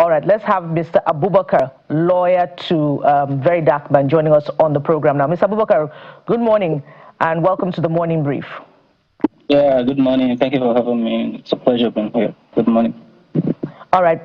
All right, let's have Mr. Abubakar, lawyer to Very Dark Man, joining us on the program now. Mr. Abubakar, good morning and welcome to the morning brief. Yeah, good morning. Thank you for having me. It's a pleasure being here. Good morning. All right,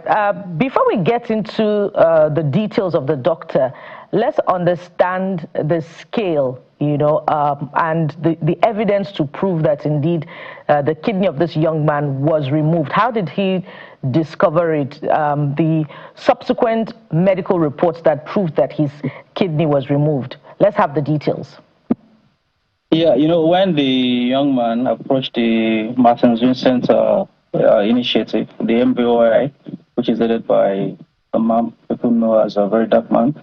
before we get into the details of the doctor, let's understand the scale, and the evidence to prove that indeed the kidney of this young man was removed. How did he discover it? The subsequent medical reports that proved that his kidney was removed. Let's have the details. Yeah, when the young man approached the Martin Vincent initiative, the MBOI, which is led by a man people know as a Very Dark Man,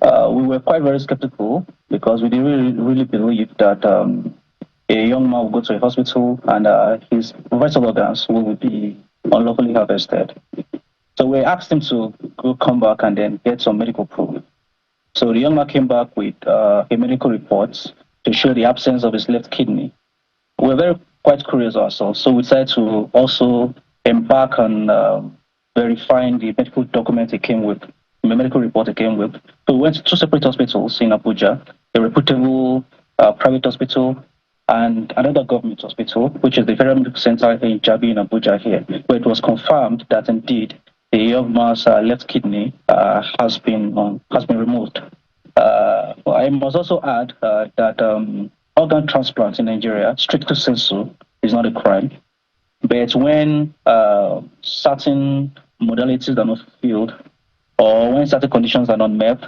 we were quite very skeptical because we didn't really believe that a young man would go to a hospital and his vital organs will be unlawfully harvested. So we asked him to come back and then get some medical proof. So the young man came back with a medical report to show the absence of his left kidney. We were quite curious ourselves, so we decided to also embark on verifying the medical document it came with, the medical report it came with. So we went to two separate hospitals in Abuja, a reputable private hospital and another government hospital, which is the Federal Medical Center in Jabi in Abuja here, where it was confirmed that indeed the young man's left kidney has been removed. I must also add that organ transplant in Nigeria, strictly sensu, is not a crime. But when certain modalities are not fulfilled, or when certain conditions are not met,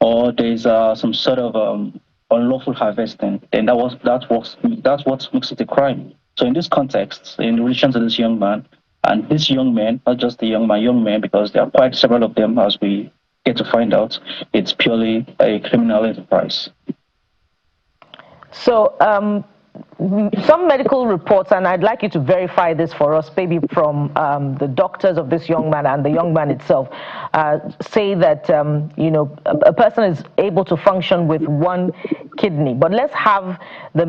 or there is some sort of unlawful harvesting, then that's what makes it a crime. So in this context, in relation to this young man, and this young man, not just the young man, because there are quite several of them as we get to find out, it's purely a criminal enterprise. So some medical reports, and I'd like you to verify this for us, maybe from the doctors of this young man and the young man itself, say that a person is able to function with one kidney. But let's have the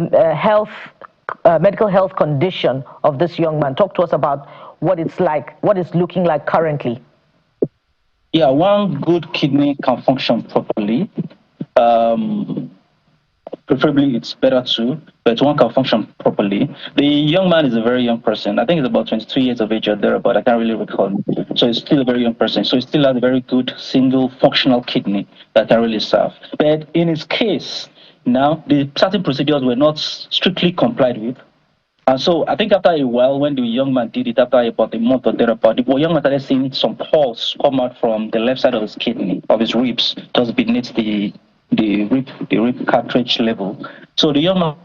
medical health condition of this young man. Talk to us about what it's like, what it's looking like currently. Yeah, one good kidney can function properly. Preferably, it's better too, but one can function properly. The young man is a very young person. I think he's about 22 years of age or thereabout. I can't really recall. So he's still a very young person. So he still has a very good single functional kidney that can really serve. But in his case, now, the certain procedures were not strictly complied with. And so I think after a while, when the young man did it, after about a month or thereabout, the young man started seeing some pulse come out from the left side of his kidney, of his ribs, just beneath the rib cartridge level. So the young man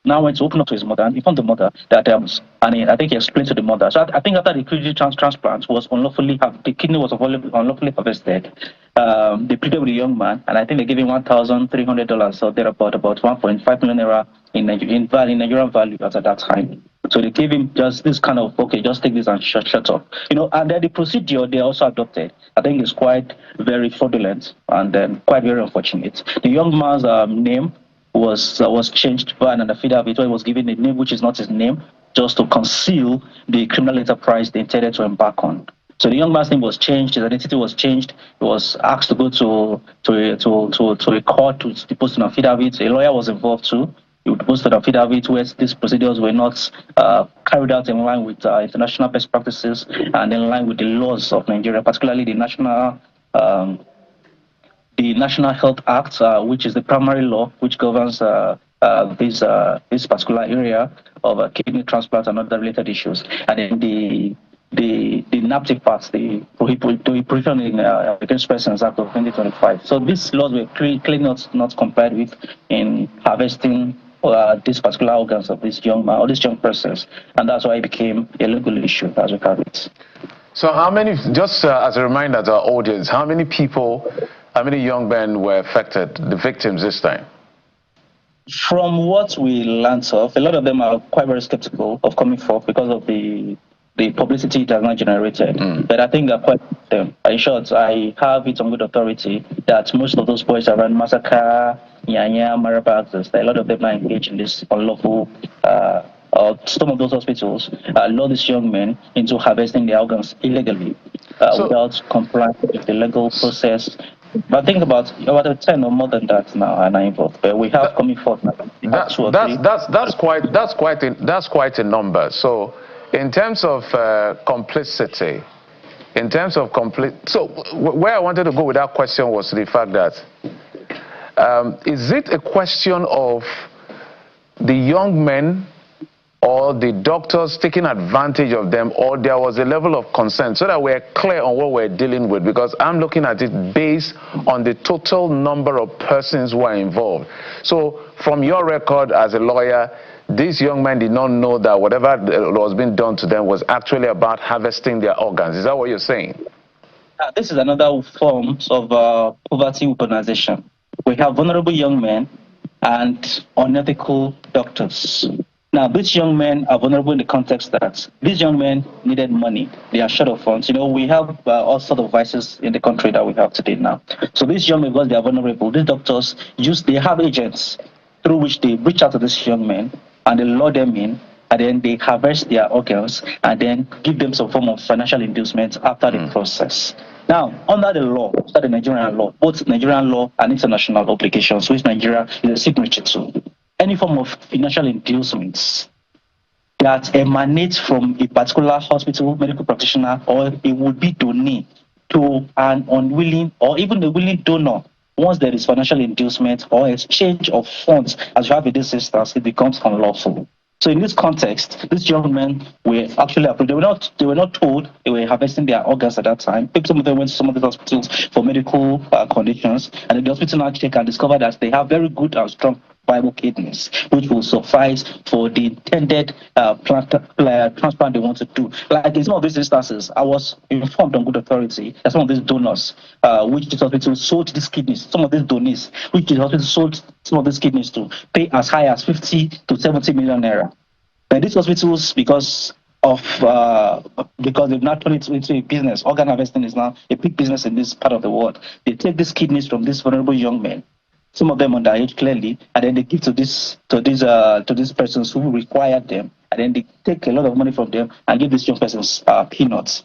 now went to open up to his mother and informed the mother that I think he explained to the mother. So I think after the kidney transplant was the kidney was unlawfully harvested, they pleaded with the young man, and I think they gave him $1,300 or thereabout, about 1.5 million naira in Nigerian value at that time. So they gave him just this kind of, okay, just take this and shut up. And then the procedure they also adopted, I think, is quite very fraudulent and then quite very unfortunate. The young man's name was changed by an affidavit where he was given a name which is not his name, just to conceal the criminal enterprise they intended to embark on. So the young man's name was changed, his identity was changed. He was asked to go to a court to depose an affidavit. A lawyer was involved too. He would post an affidavit where these procedures were not carried out in line with international best practices and in line with the laws of Nigeria, particularly the National Health Act, which is the primary law which governs this particular area of kidney transplant and other related issues. And then the NAPTIC parts, the Prohibition Against Persons Act of 2025. So these laws were clearly not complied with in harvesting these particular organs of this young man or these young persons, and that's why it became a legal issue as we have it. So how many, just as a reminder to our audience, how many young men were affected, the victims this time? From what we learned of, a lot of them are quite very skeptical of coming forth because of the publicity it has not generated. But I think quite them. In short, I have it on good authority that most of those boys around Massacre, Nyanya, Maraba, a lot of them are engaged in this unlawful some of those hospitals lure these young men into harvesting their organs illegally without complying with the legal process. But think about 10 or more than that now are involved. But we have coming forth now. That's quite a number. So, in terms of complicity, so where I wanted to go with that question was the fact that is it a question of the young men or the doctors taking advantage of them, or there was a level of consent, so that we're clear on what we're dealing with? Because I'm looking at it based on the total number of persons who are involved. So from your record as a lawyer, these young men did not know that whatever was being done to them was actually about harvesting their organs. Is that what you're saying? This is another form of poverty weaponization. We have vulnerable young men and unethical doctors. Now, these young men are vulnerable in the context that these young men needed money. They are short of funds. You know, we have all sorts of vices in the country that we have today now. So these young men, because they are vulnerable, these doctors they have agents through which they reach out to these young men and they lure them in, and then they harvest their organs and then give them some form of financial inducement after the process. Now, under the law, under the Nigerian law, both Nigerian law and international obligations, which Nigeria is a signatory to, any form of financial inducements that emanates from a particular hospital, medical practitioner, or a would-be donee to an unwilling or even a willing donor, once there is financial inducement or exchange of funds, as you have in this instance, it becomes unlawful. So in this context, these young men were actually approved. They were not told they were harvesting their organs at that time. Some of them went to some of the hospitals for medical conditions, and the hospital now check and discover that they have very good and strong viable kidneys, which will suffice for the intended transplant they want to do. Like in some of these instances, I was informed on good authority that some of these donors, which this hospital sold these kidneys, some of these donees, which the hospital sold some of these kidneys to, pay as high as 50 to 70 million naira. And these hospitals, because they've now turned it into a business, organ harvesting is now a big business in this part of the world. They take these kidneys from these vulnerable young men, some of them underage clearly, and then they give to these persons who require them, and then they take a lot of money from them and give these young persons peanuts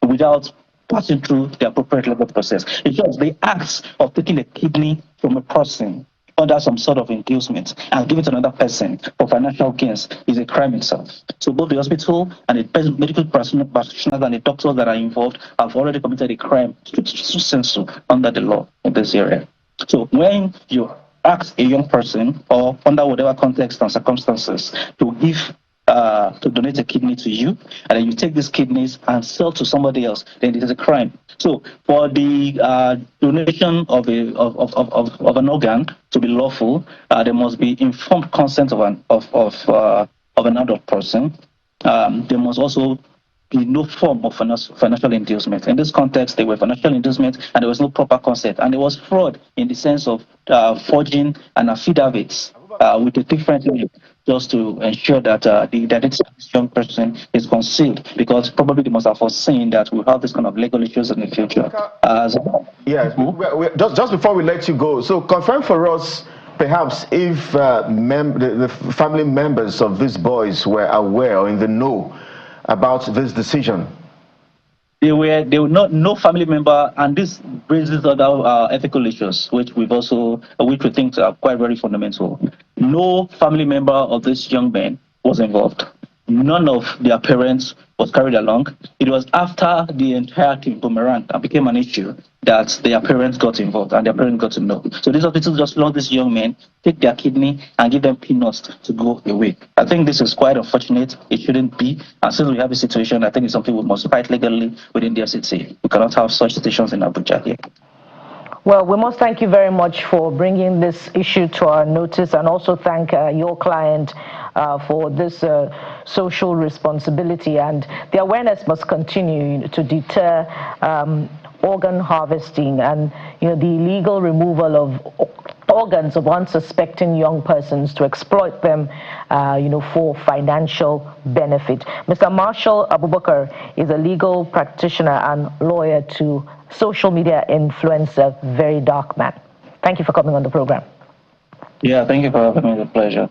without passing through the appropriate legal process. It's just the act of taking a kidney from a person under some sort of inducement and giving it to another person for financial gains is a crime itself. So both the hospital and the medical practitioners and the doctors that are involved have already committed a crime under the law in this area. So when you ask a young person, or under whatever context and circumstances, to donate a kidney to you, and then you take these kidneys and sell to somebody else, then it is a crime. So for the donation of an organ to be lawful, there must be informed consent of an adult person. There must also be no form of financial inducement. In this context, there were financial inducement and there was no proper consent. And there was fraud in the sense of forging an affidavits with a different name, just to ensure that the identity of this young person is concealed, because probably they must have foreseen that we'll have this kind of legal issues in the future. Just before we let you go, so confirm for us, perhaps, if the family members of these boys were aware or in the know about this decision. They were not, no family member, and this raises other ethical issues, which we think are quite very fundamental. No family member of this young man was involved. None of their parents was carried along. It was after the entire thing boomerang and became an issue that their parents got involved and their parents got to know. So these hospitals just let these young men take their kidney and give them peanuts to go away. I think this is quite unfortunate. It shouldn't be. And since we have a situation, I think it's something we must fight legally within the city. We cannot have such situations in Abuja here. Well, we must thank you very much for bringing this issue to our notice, and also thank your client for this social responsibility. And the awareness must continue to deter organ harvesting and the illegal removal of organs of unsuspecting young persons to exploit them for financial benefit. Mr. Marshall Abubakar is a legal practitioner and lawyer to social media influencer Very Dark Man. Thank you for coming on the program. Yeah, thank you for having me. It's a pleasure.